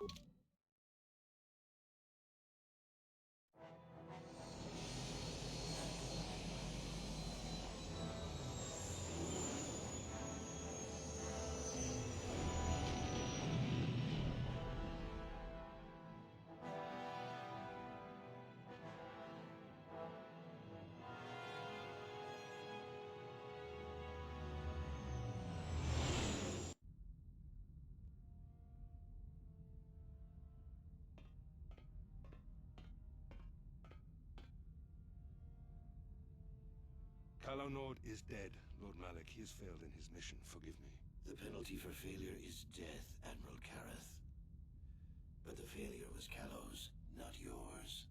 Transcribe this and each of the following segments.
KOTOR is dead, Lord Malik. He has failed in his mission. Forgive me. The penalty for failure is death, Admiral Kareth. But the failure was Callow's, not yours.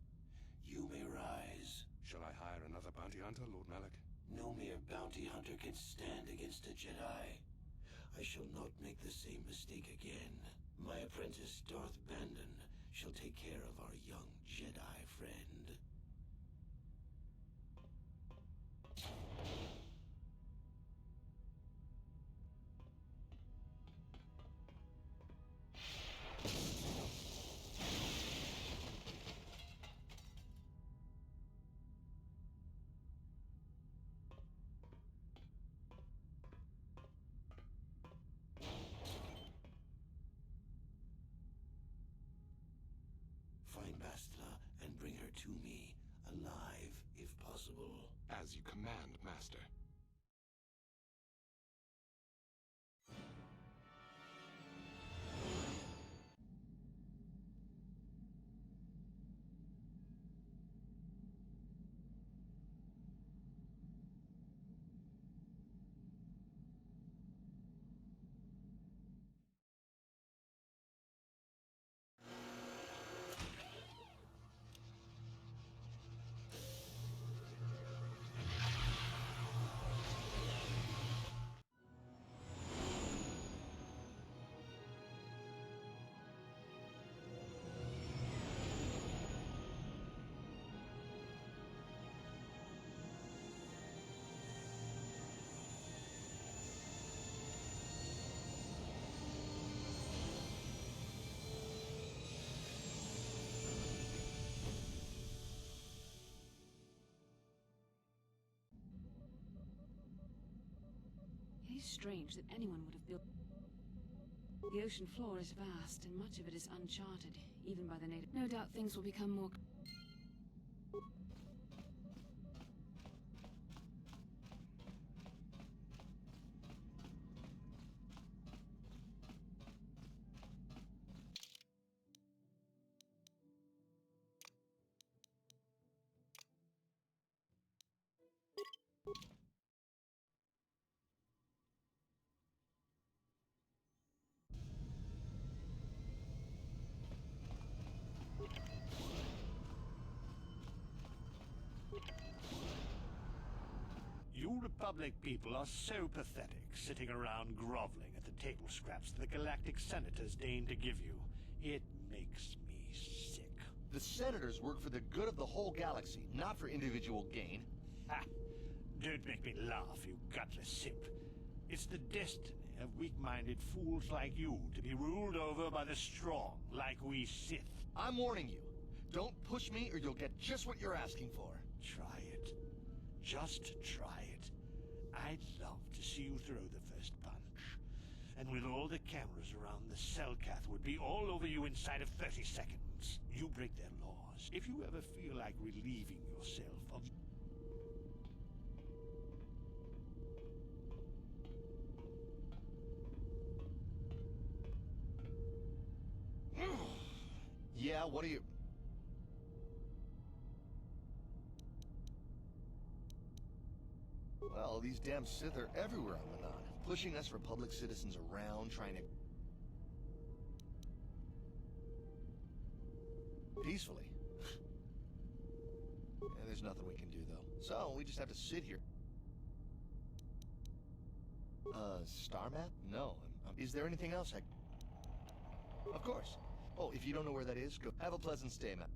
You may rise. Shall I hire another bounty hunter, Lord Malik? No mere bounty hunter can stand against a Jedi. I shall not make the same mistake again. My apprentice, Darth Bandon, shall take care of our young Jedi friend. Find Bastila and bring her to me, alive, if possible. As you command, Master. It is strange that anyone would have built... The ocean floor is vast, and much of it is uncharted, even by the native... No doubt things will become more... You Republic people are so pathetic, sitting around groveling at the table scraps the Galactic Senators deign to give you. It makes me sick. The Senators work for the good of the whole galaxy, not for individual gain. Ha! Don't make me laugh, you gutless simp. It's the destiny of weak-minded fools like you to be ruled over by the strong, like we Sith. I'm warning you. Don't push me or you'll get just what you're asking for. Try it. Just try it. I'd love to see you throw the first punch. And with all the cameras around, the Selkath would be all over you inside of 30 seconds. You break their laws. If you ever feel like relieving yourself of... Yeah, what are you... Well, these damn Sith are everywhere on Manan, pushing us Republic citizens around, trying to... Peacefully. Yeah, there's nothing we can do, though. So, we just have to sit here. Star map? No. Is there anything else I... Of course. Oh, if you don't know where that is, go. Have a pleasant stay, man.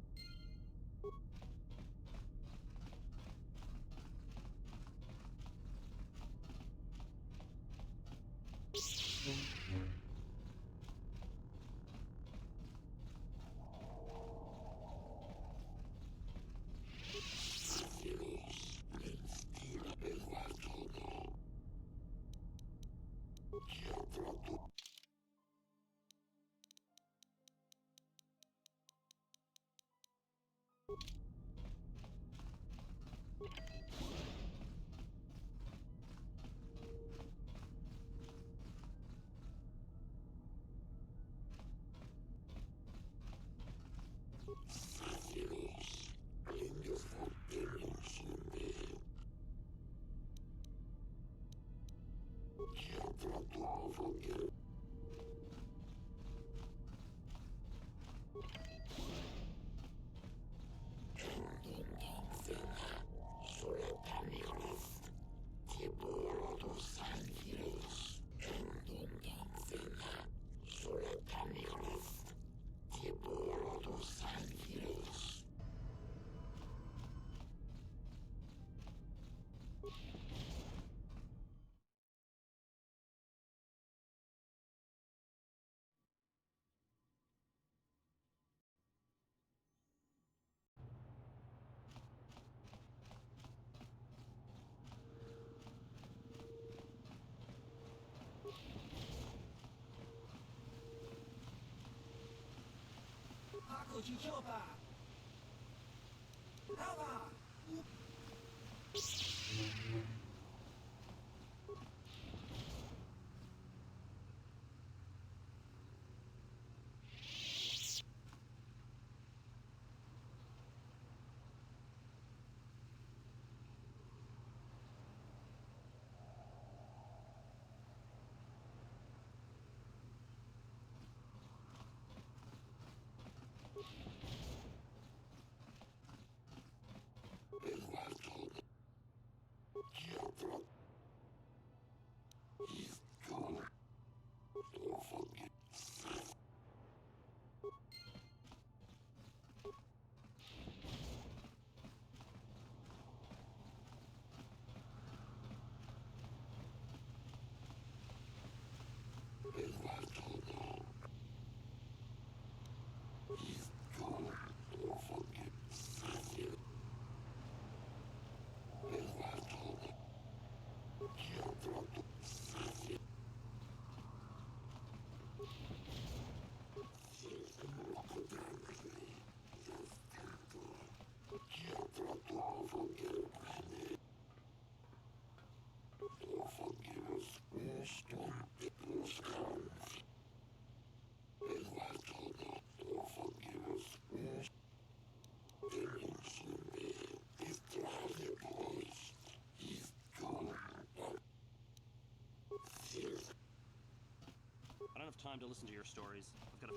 I don't have time to listen to your stories.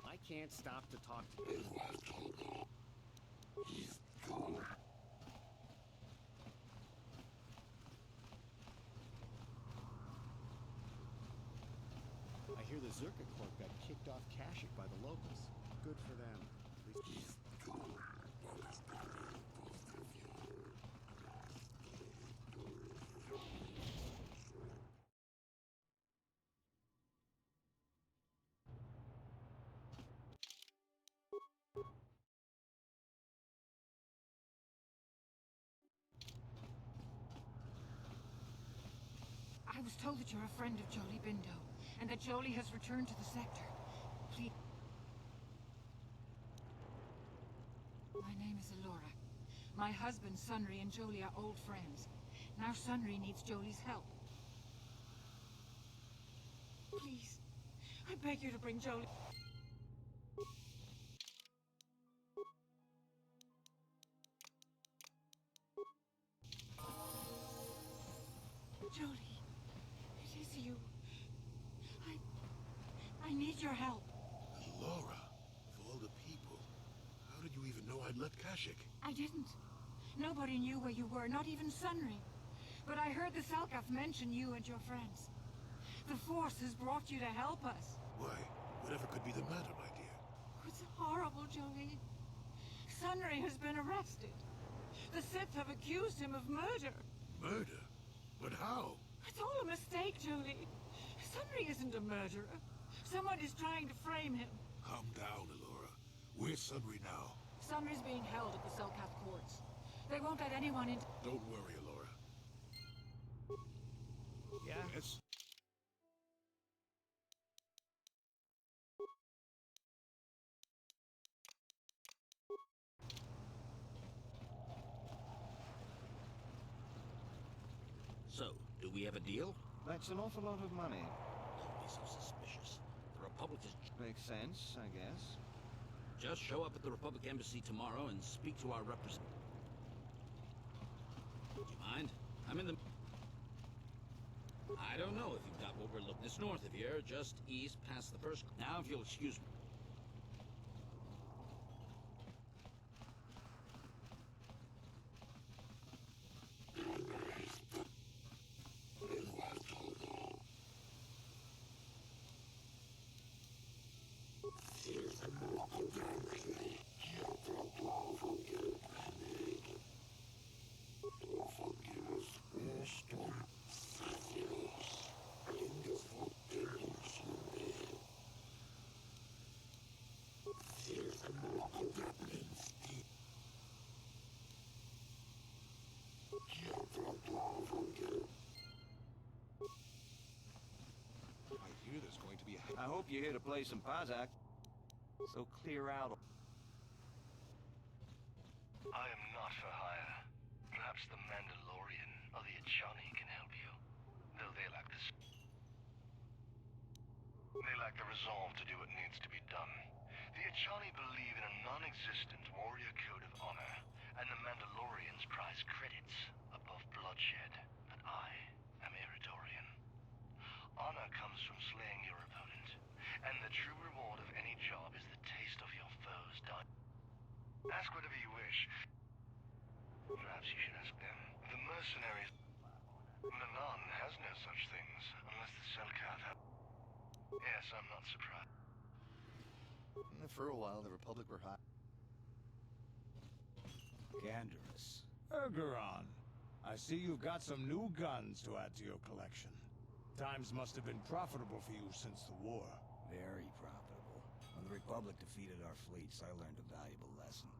I can't stop to talk to you. I hear the Zerka Corp got kicked off Kashyyyk by the locals. Good for them. At least I was told that you're a friend of Jolie Bindo, and that Jolie has returned to the sector. Please. My name is Alora. My husband, Sunry, and Jolie are old friends. Now Sunry needs Jolie's help. Please, I beg you to bring Jolie. Jolie, it is you. I need your help. Laura, of all the people, how did you even know I'd left Kashyyyk? I didn't. Nobody knew where you were, not even Sunry. But I heard the Selkath mention you and your friends. The Force has brought you to help us. Why, whatever could be the matter, my dear? It's horrible, Jolie. Sunry has been arrested. The Sith have accused him of murder. Murder? But how? It's all a mistake, Jolie. Sunry isn't a murderer. Someone is trying to frame him. Calm down, Alora. Where's Sunry now? Sunry's being held at the Selkath courts. They won't let anyone in. Don't worry, Alora. Yeah? Yes? So, do we have a deal? that's an awful lot of money. Don't be so suspicious. The Republic is... Makes sense, I guess. Just show up at the Republic Embassy tomorrow and speak to our representative. Do you mind? I'm in the... I don't know if you've got what we're looking. It's north of here, just east past the first. Now, if you'll excuse me. I hear there's going to be a... I hope you're here to play some Pazak. So clear out. I am not for hire. Perhaps the Mandalorian or the Ajani can help you. Though they lack the... They lack the resolve to do what needs to be done. The Ajani believe in a non-existent warrior code of honor, and the Mandalorians prize credits above bloodshed. But I am Eridorian. Honor comes from slaying your opponent, and the true reward of any job is the taste of your foe's dying. Ask whatever you wish. Perhaps you should ask them. The mercenaries... Nanan has no such things, unless the Selkath have... Yes, I'm not surprised. For a while, the Republic were high. Ganderous. Ergeron. I see you've got some new guns to add to your collection. Times must have been profitable for you since the war. Very profitable. When the Republic defeated our fleets, I learned a valuable lesson.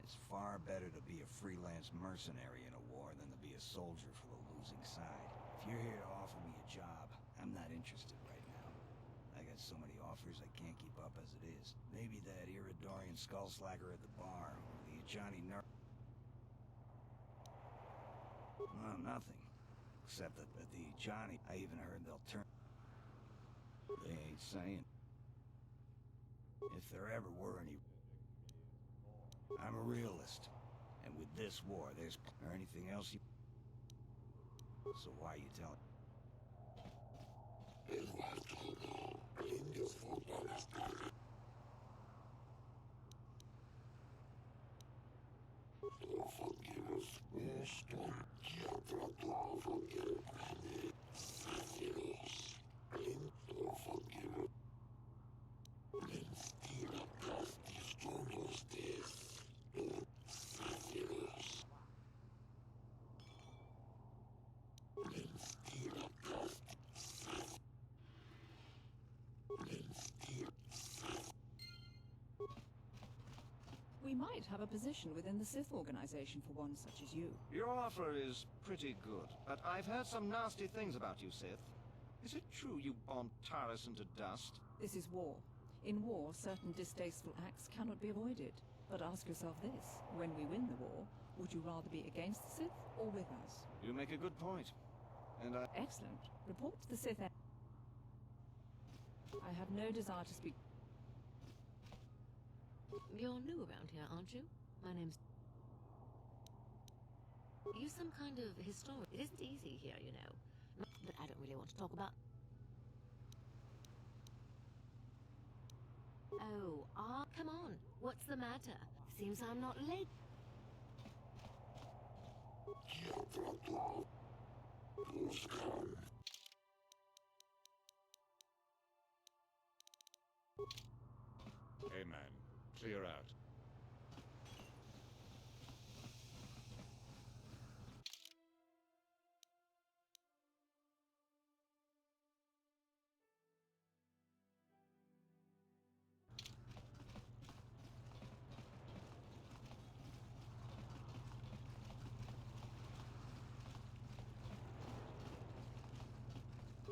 It's far better to be a freelance mercenary in a war than to be a soldier for the losing side. If you're here to offer me a job, I'm not interested right now. I got so many offers I can't keep up as it is. Maybe that Iridorian skullslagger at the bar, or the Ajani No, nothing. Except that at the Ajani, I even heard they'll turn... They ain't saying. If there ever were any... I'm a realist. And with this war, there's... Or anything else you... So why you telling... We might have a position within the Sith organization for one such as you. Your offer is pretty good, but I've heard some nasty things about you, Sith. Is it true you bombed Taris into dust? This is war. In war, certain distasteful acts cannot be avoided. But ask yourself this, when we win the war, would you rather be against the Sith or with us? You make a good point. And I... Excellent. Report to the Sith. I have no desire to speak... You're new around here, aren't you? My name's... You're some kind of historian. It isn't easy here, you know. But I don't really want to talk about... Oh, come on. What's the matter? Seems I'm not late. Hey man, clear out.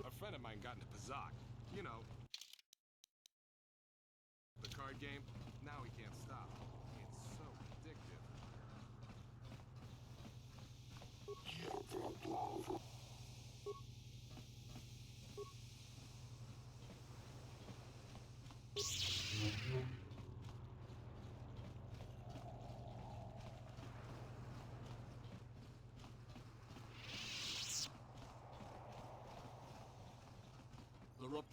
A friend of mine got into Pazak. You know, the card game. Now he can't stop. It's so addictive.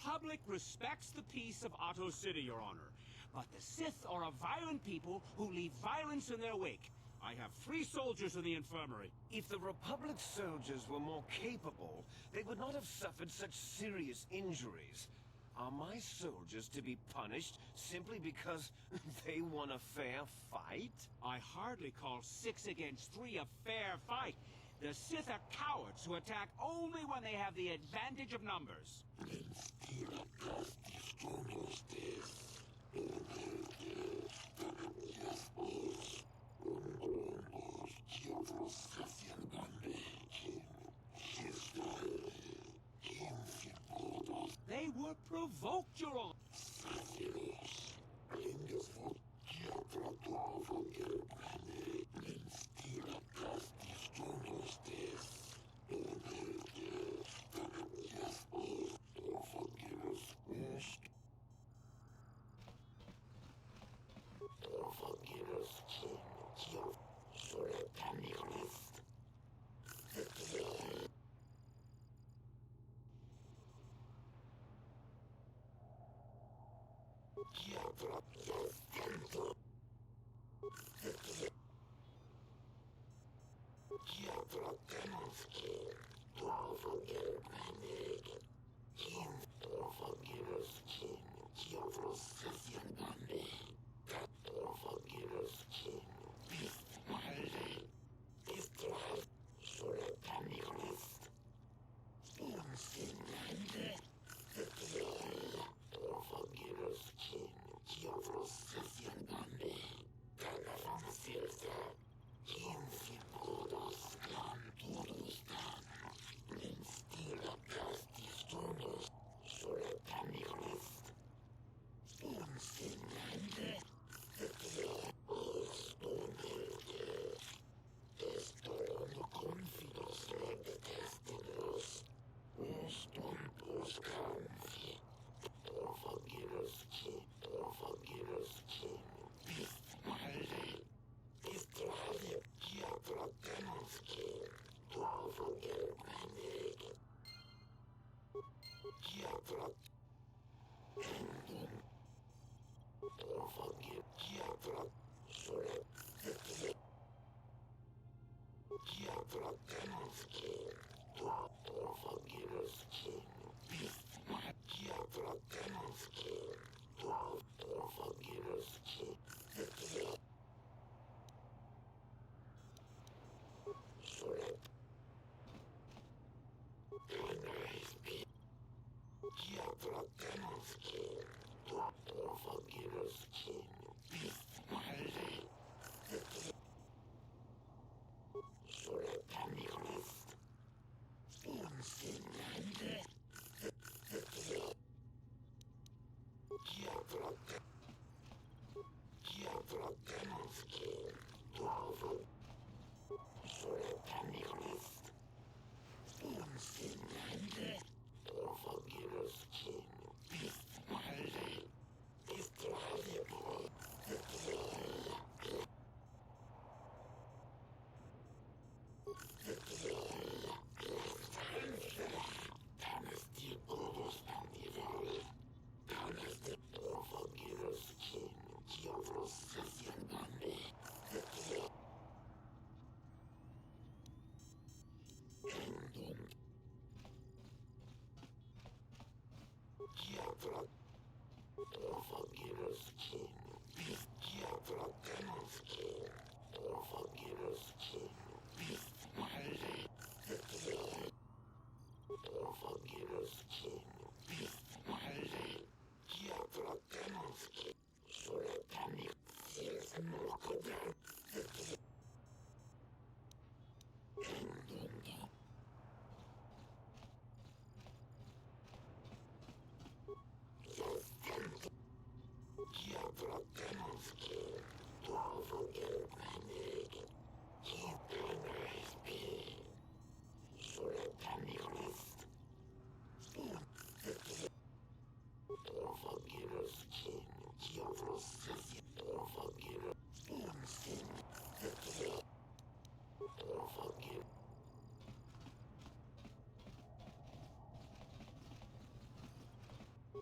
Republic respects the peace of Otto City, Your Honor. But the Sith are a violent people who leave violence in their wake. I have 3 soldiers in the infirmary. If the Republic soldiers were more capable, they would not have suffered such serious injuries. Are my soldiers to be punished simply because they won a fair fight? I hardly call 6 against 3 a fair fight. The Sith are cowards who attack only when they have the advantage of numbers. They were provoked, Your Honor.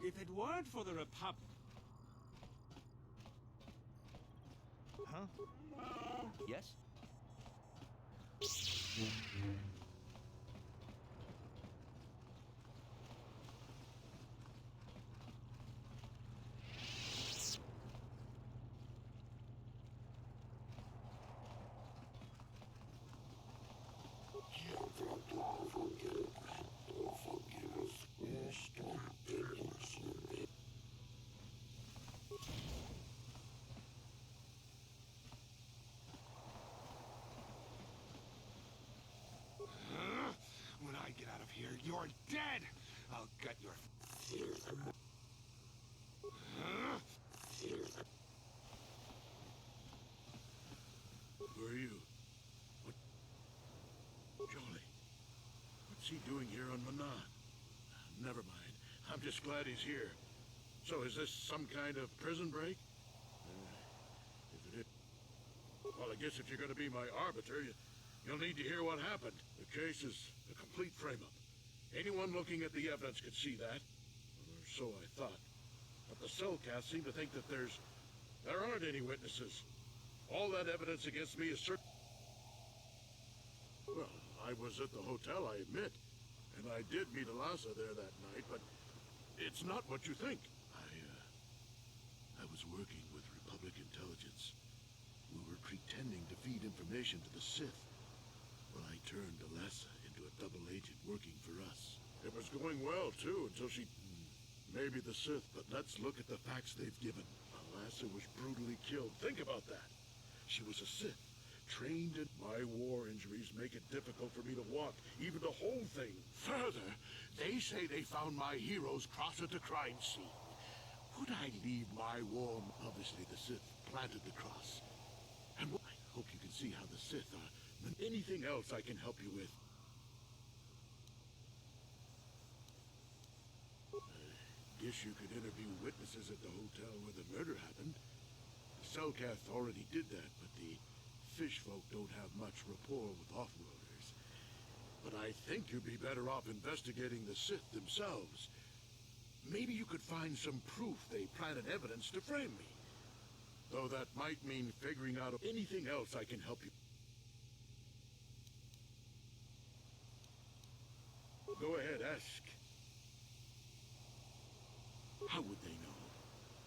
If it weren't for the Republic... Huh? Yes? When I get out of here, you're dead! I'll gut your... Who are you? What? Jolly. What's he doing here on Manan? Never mind. I'm just glad he's here. So is this some kind of prison break? If it is... Well, I guess if you're going to be my arbiter, you'll need to hear what happened. The case is a complete frame-up. Anyone looking at the evidence could see that. Or so I thought. But the cellcasts seem to think that there aren't any witnesses. All that evidence against me is certain. Well, I was at the hotel, I admit. And I did meet Eliza there that night, but it's not what you think. I was working with Republic intelligence. We were pretending to feed information to the Sith. Well, I turned Eliza into a double agent working for us. It was going well, too, until she... Maybe the Sith, but let's look at the facts they've given. Eliza was brutally killed. Think about that. She was a Sith, trained in... My war injuries make it difficult for me to walk, even to hold things. Further, they say they found my heroes cross at the crime scene. Would I leave my war? Obviously, the Sith planted the cross. And I hope you can see how the Sith are. Anything else I can help you with? I guess you could interview witnesses at the hotel where the murder happened. The Cellcath already did that, but the fish folk don't have much rapport with off-worlders. But I think you'd be better off investigating the Sith themselves. Maybe you could find some proof they planted evidence to frame me. Though that might mean figuring out anything else I can help you. Go ahead, ask. How would they know?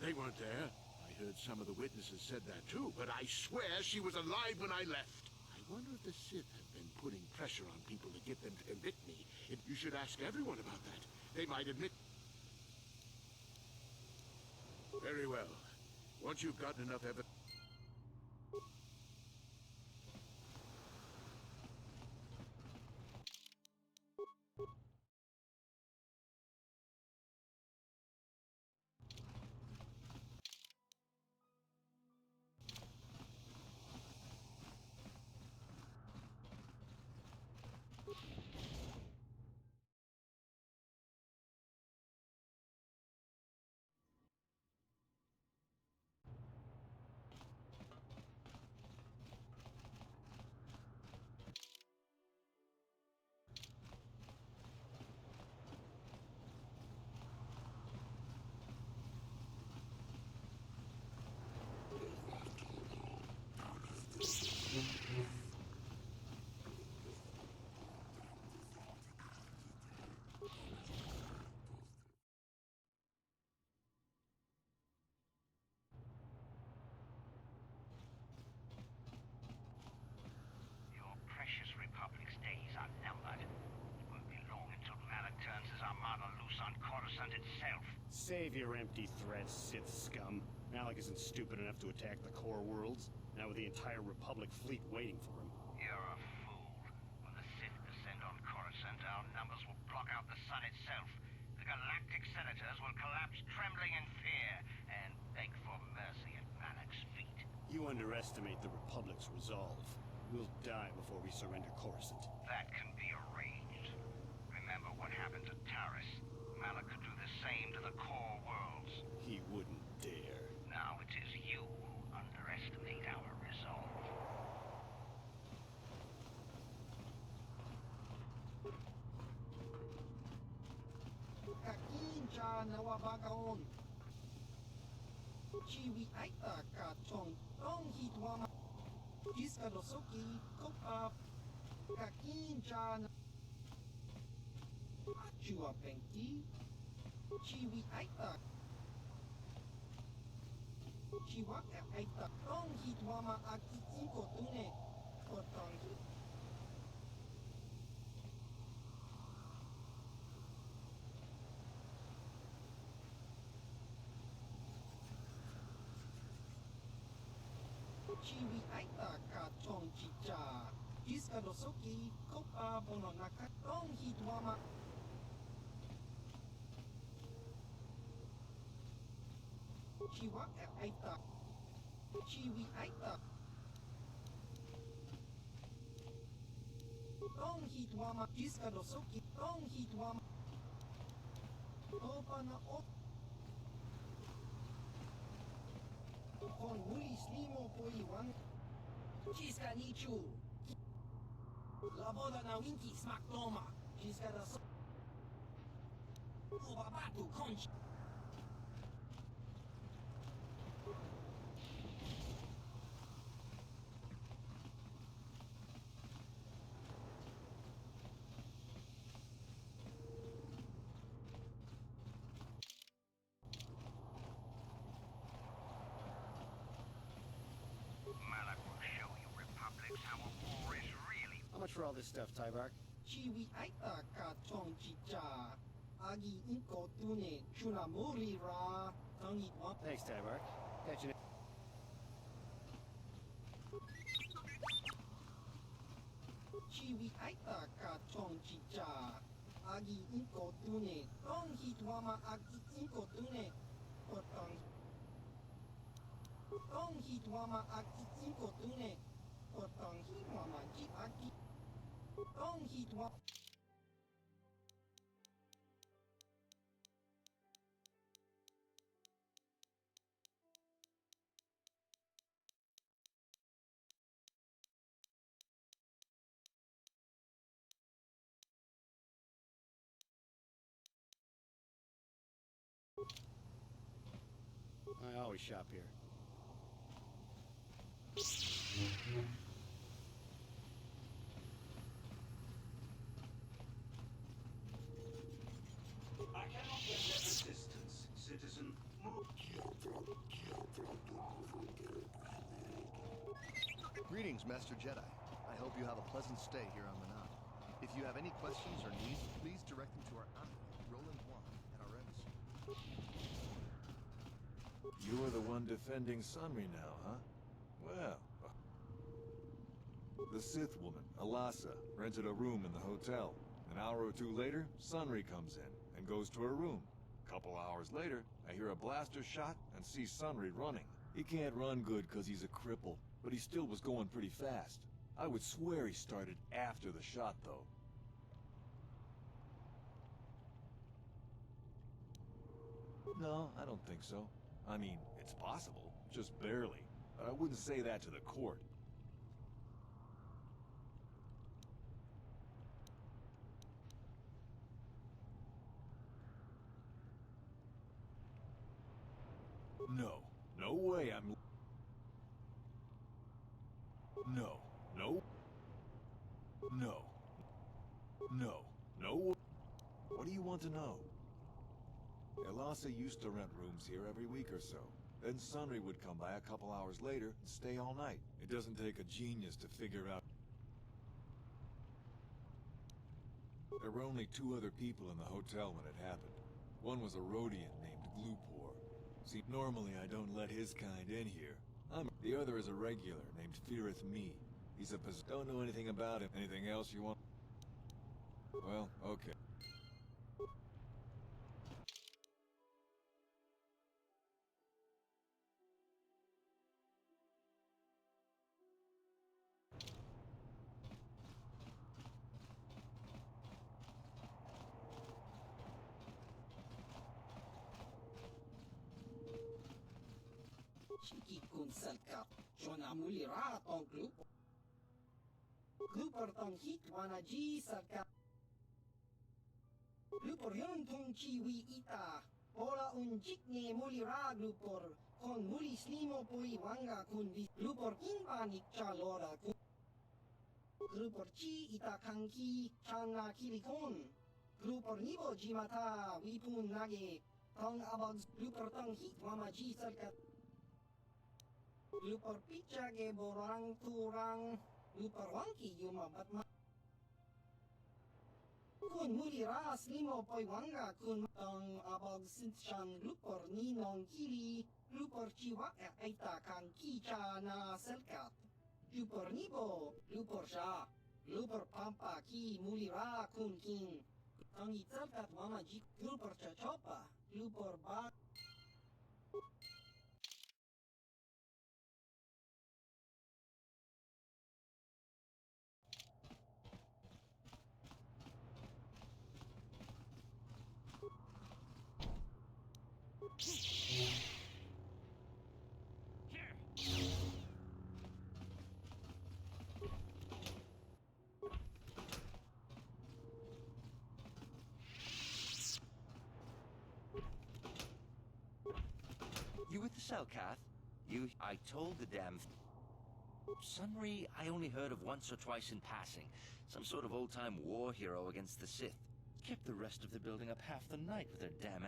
They weren't there. I heard some of the witnesses said that too, but I swear she was alive when I left. I wonder if the Sith have been putting pressure on people to get them to convict me. You should ask everyone about that. They might admit... Very well. Once you've gotten enough evidence... Your precious Republic's days are numbered. It won't be long until Malak turns his armada loose on Coruscant itself. Save your empty threats, Sith scum. Malak isn't stupid enough to attack the core worlds, now with the entire Republic fleet waiting for him. You're a fool. When the Sith descend on Coruscant, our numbers will block out the sun itself. The galactic senators will collapse trembling in fear and beg for mercy at Malak's feet. You underestimate the Republic's resolve. We'll die before we surrender Coruscant. That can be arranged. Remember what happened to Taris. Malak could do the same to the core worlds. He wouldn't dare. Now it is you who underestimate our resolve. Kakincha na wabaga Chiwi aita ka chong tong hitwama. Jiska dosoki kopa kakin chan. Achua penki. Chiwi aita. Chiwaka aita tong hitwama akitiko tune. Kotong hit. Chiwi aita ka chong chicha. Jiska dosoki kopa bono naka tong hitwama. Chiwaka aita. Chiwi aita. Tong hitwama. Jiska dosoki tong hitwama. Kopa na op. Con muli slimo po iwan. Jiska nichu. La boda na winki smak toma. Jiska da so. Ubabatu conch. Malak will show you Republics how a war is really. How much for all this stuff, Tybark? Chiwi aita ka chong chicha. Agi inko tune chuna muri ra. Tangi wa. Thanks, Tybark. Catch you. Chiwi aita ka chong chicha. Agi inko tune. Tong hitwama agi inko tune. Kotong. Tong hitwama agi inko tune. Kotong hitwama ji agi. Tong hitwama. I always shop here. I cannot get your assistance, citizen. Greetings, Master Jedi. I hope you have a pleasant stay here on Manat. If you have any questions or needs, please direct them to our Admiral, Roland Juan, at our embassy. You're the one defending Sunry now, huh? Well... The Sith woman, Alasa, rented a room in the hotel. An hour or two later, Sunry comes in and goes to her room. Couple hours later, I hear a blaster shot and see Sunry running. He can't run good because he's a cripple, but he still was going pretty fast. I would swear he started after the shot, though. No, I don't think so. I mean, it's possible, just barely. But I wouldn't say that to the court. No. No way I'm... No. No. No. No. No. What do you want to know? Elasa used to rent rooms here every week or so. Then Sunry would come by a couple hours later and stay all night. It doesn't take a genius to figure out... There were only 2 other people in the hotel when it happened. One was a Rhodian named Glupor. See, normally I don't let his kind in here. The other is a regular named Feareth Me. He's a don't know anything about him. Anything else you want? Well, okay. Chiki kun salkap. Chona muli ra tong glup. Glupor tong hit wana ji salkap. Glupor yun tong chiwi ita. Pola un jikne mulira glupor kon muli slimo poi wanga kun glupor invanik chalora kun glupor chi itakanki chana kilikon glupor nibo jimata wipun nage tong abog glupor tong hit wamaji sarkat glupor picha ge borang turang glupor wangki yumabat ma kun muli ras limo poi wanga kun tong abog sinchan glupor ninong kili glupor chiwa aita kan kicha na selkat glupor nibo glupor sha glupor pampa ki muli ra kun kin tong iselkat wama jik glupor chachopa glupor ba You with the Selkath? I told the damn... Sunry, I only heard of once or twice in passing. Some sort of old-time war hero against the Sith. Kept the rest of the building up half the night with their damn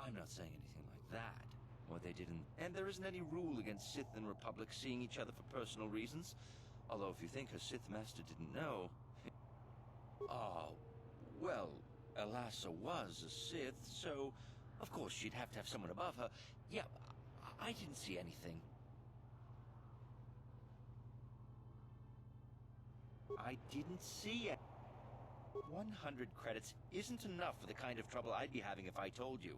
I'm not saying anything like that. What they didn't... And there isn't any rule against Sith and Republic seeing each other for personal reasons. Although if you think her Sith Master didn't know... Oh, well... Elassa was a Sith, so of course she'd have to have someone above her. Yeah, I didn't see anything. I didn't see it. 100 credits isn't enough for the kind of trouble I'd be having if I told you.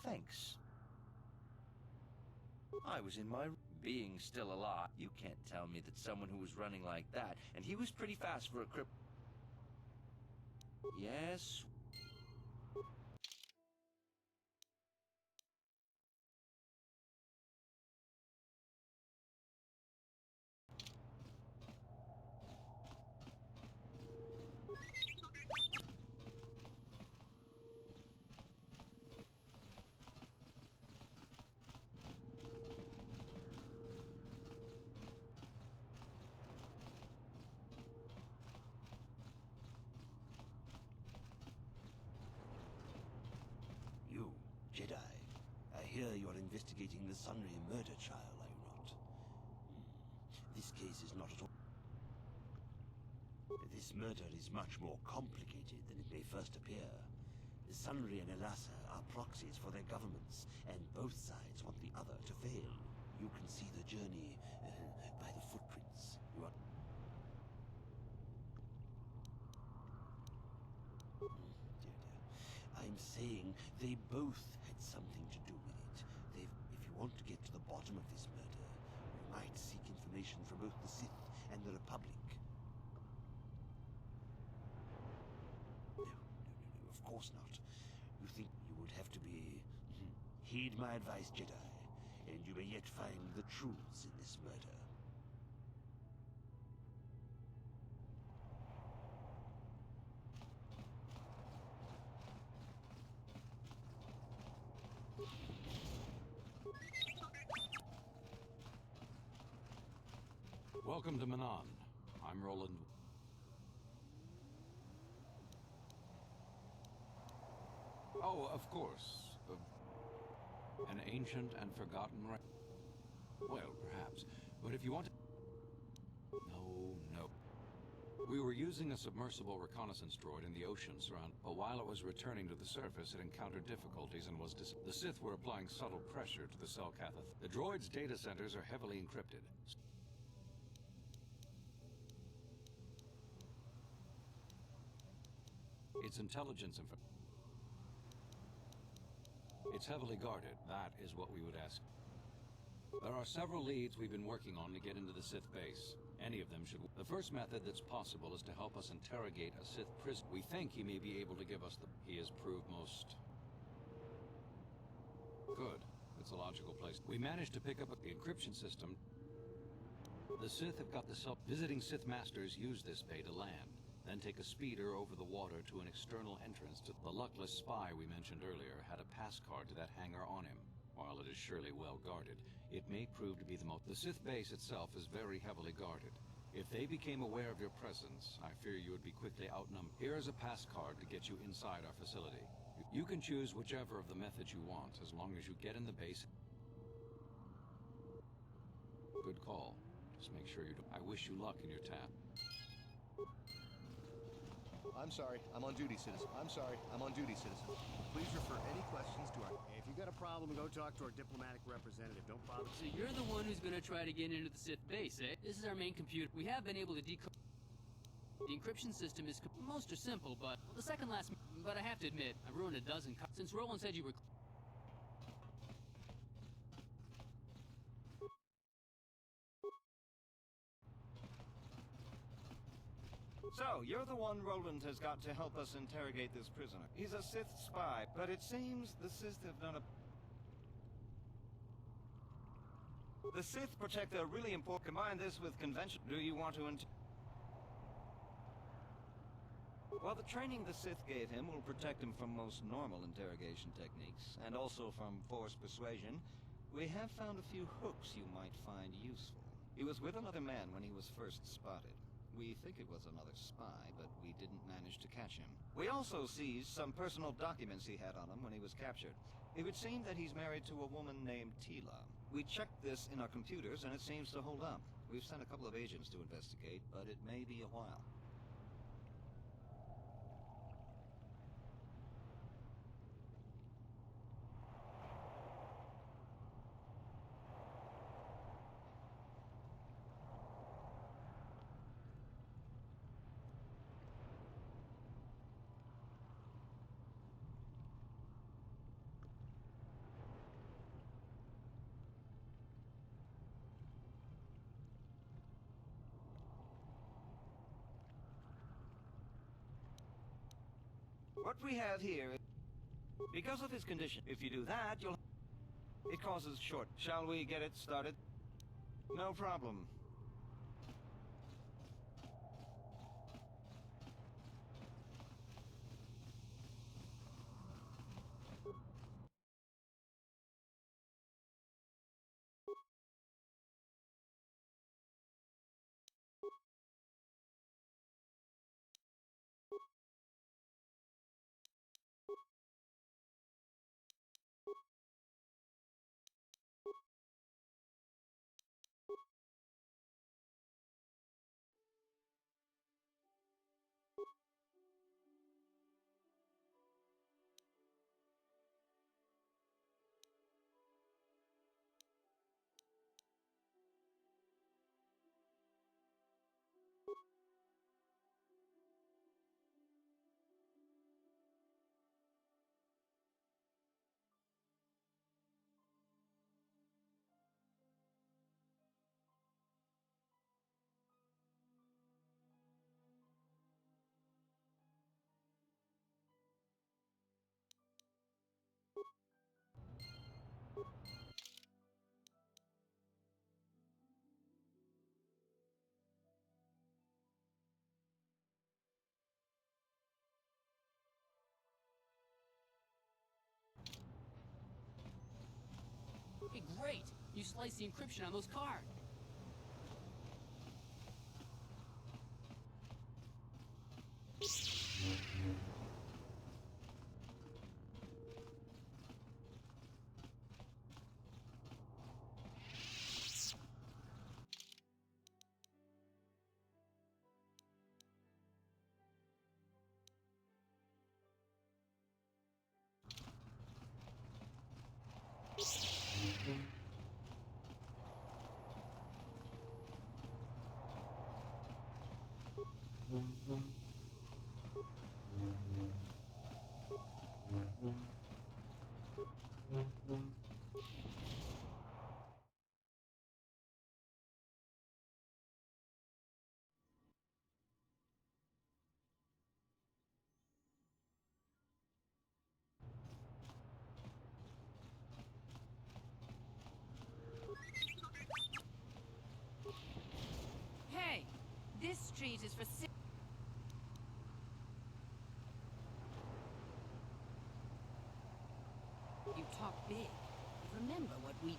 Thanks. I was in my... Being still alive, you can't tell me that someone who was running like that, and he was pretty fast for a crip... Yes. You, Jedi. I hear you're investigating the Sunry murder trial, are you not? This case is not at all... This murder is much more complicated than it may first appear. The Sunry and Elassa are proxies for their governments, and both sides want the other to fail. You can see the journey by the footprints. You are... I'm saying they both had something to do with it. If you want to get to the bottom of this murder, you might seek information from both the Sith and the Republic. No, of course not. You think you would have to be... Heed my advice, Jedi, and you may yet find the truths in this murder. Welcome to Manan. I'm Roland. Oh, of course. An ancient and forgotten Well, perhaps. But if you want to... No. We were using a submersible reconnaissance droid in the oceans around, but while it was returning to the surface, it encountered difficulties and was The Sith were applying subtle pressure to the Selkath. The droid's data centers are heavily encrypted. Its intelligence info. It's heavily guarded. That is what we would ask. There are several leads we've been working on to get into the Sith base. Any of them should... The first method that's possible is to help us interrogate a Sith prisoner. We think he may be able to give us the... He has proved most... Good. It's a logical place. We managed to pick up the encryption system. The Sith have got the visiting Sith Masters use this bay to land. Then take a speeder over the water to an external entrance to the luckless spy we mentioned earlier had a pass card to that hangar on him. While it is surely well guarded, it may prove to be the Sith base itself is very heavily guarded. If they became aware of your presence, I fear you would be quickly outnumbered. Here is a pass card to get you inside our facility. You can choose whichever of the methods you want, as long as you get in the base. Good call. Just make sure you don't. I wish you luck in your task. I'm sorry, I'm on duty, citizen. I'm sorry, I'm on duty, citizen. Please refer any questions to our... Hey, if you got a problem, go talk to our diplomatic representative. Don't bother. So you're the one who's gonna try to get into the Sith base, eh? This is our main computer. We have been able to decode... The encryption system is... Most are simple, but... The second last... But I have to admit, I've ruined a dozen... Since Roland said you were... So, you're the one Roland has got to help us interrogate this prisoner. He's a Sith spy, but it seems the Sith have done a... The Sith protect a really important... Combine this with convention... Do you want to... Well, the training the Sith gave him will protect him from most normal interrogation techniques, and also from forced persuasion. We have found a few hooks you might find useful. He was with another man when he was first spotted. We think it was another spy, but we didn't manage to catch him. We also seized some personal documents he had on him when he was captured. It would seem that he's married to a woman named Tila. We checked this in our computers, and it seems to hold up. We've sent a couple of agents to investigate, but it may be a while. What we have here, because of his condition, if you do that, you'll... It causes short. Shall we get it started? No problem. Hey, great! You sliced the encryption on those cards. Hey, this street is for... You talk big. Remember what we...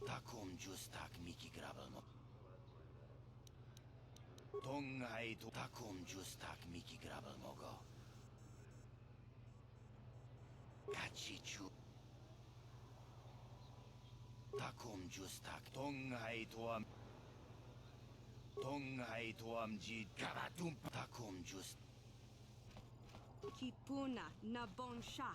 Takom justak Miki Gravelmo. Tongai to Takom justak Miki Gravelmogo. Kachichu. Takom justak Tongai toam. Tongai toam ji Gavatum. Takom just. Kipuna na bonsha.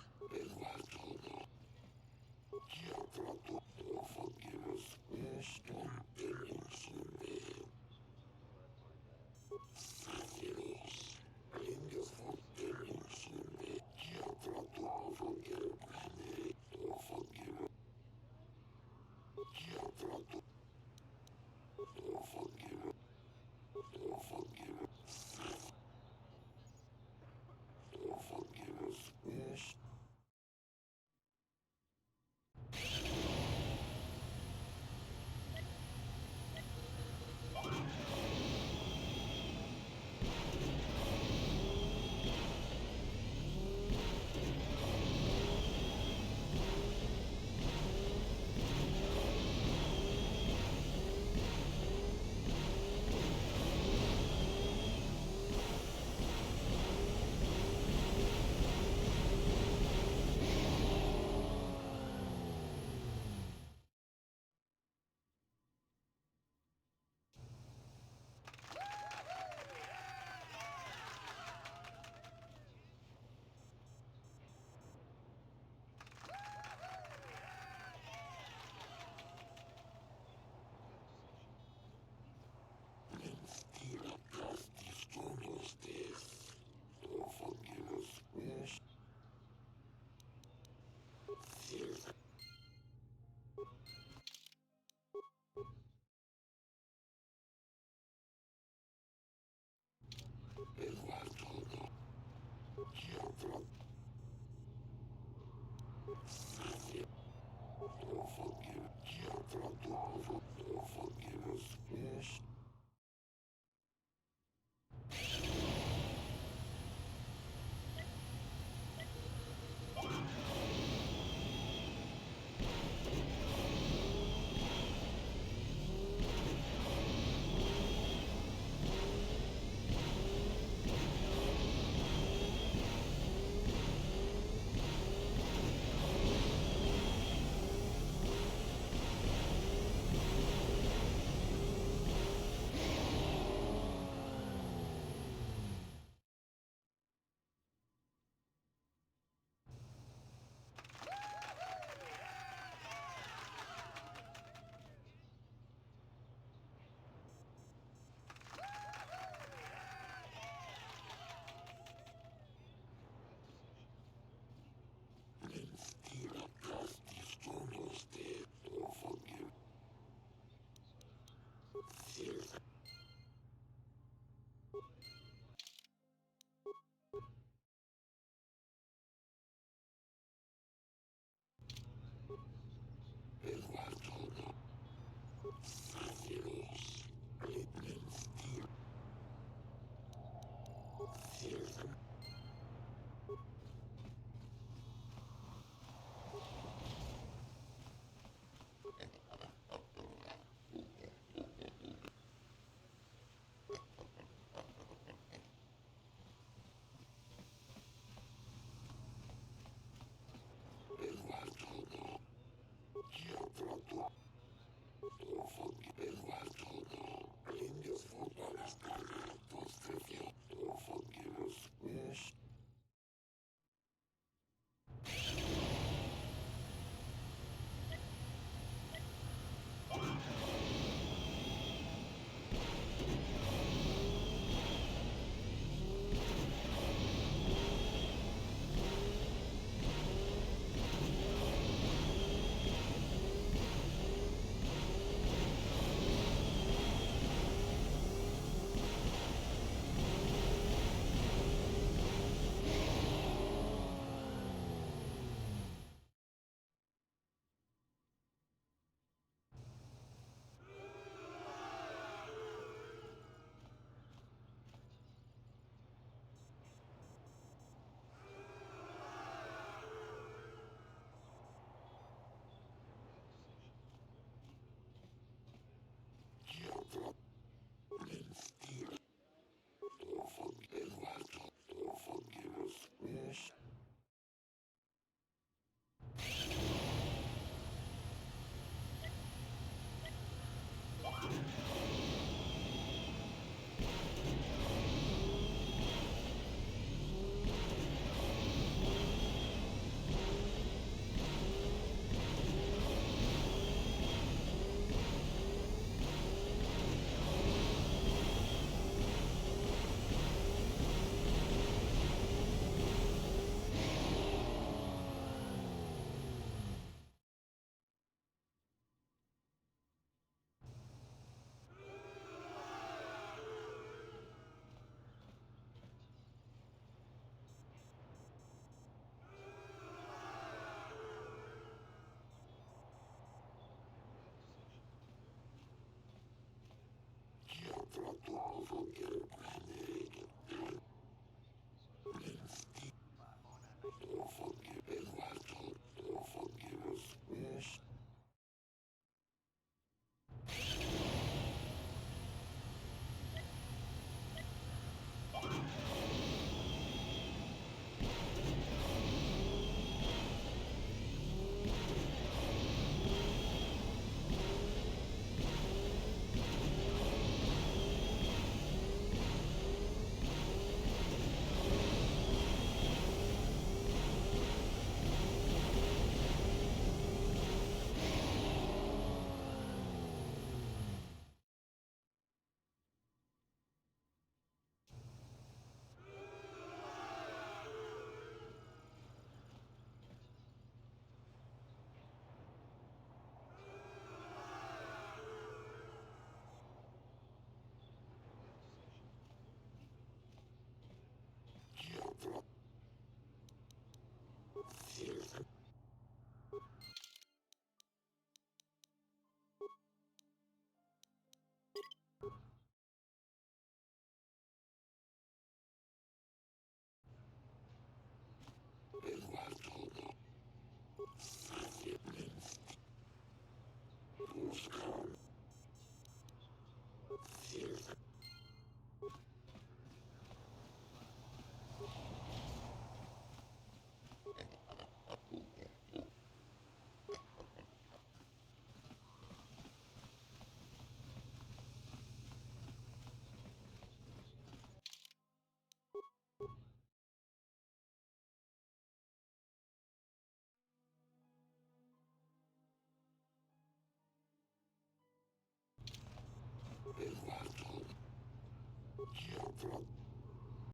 Children.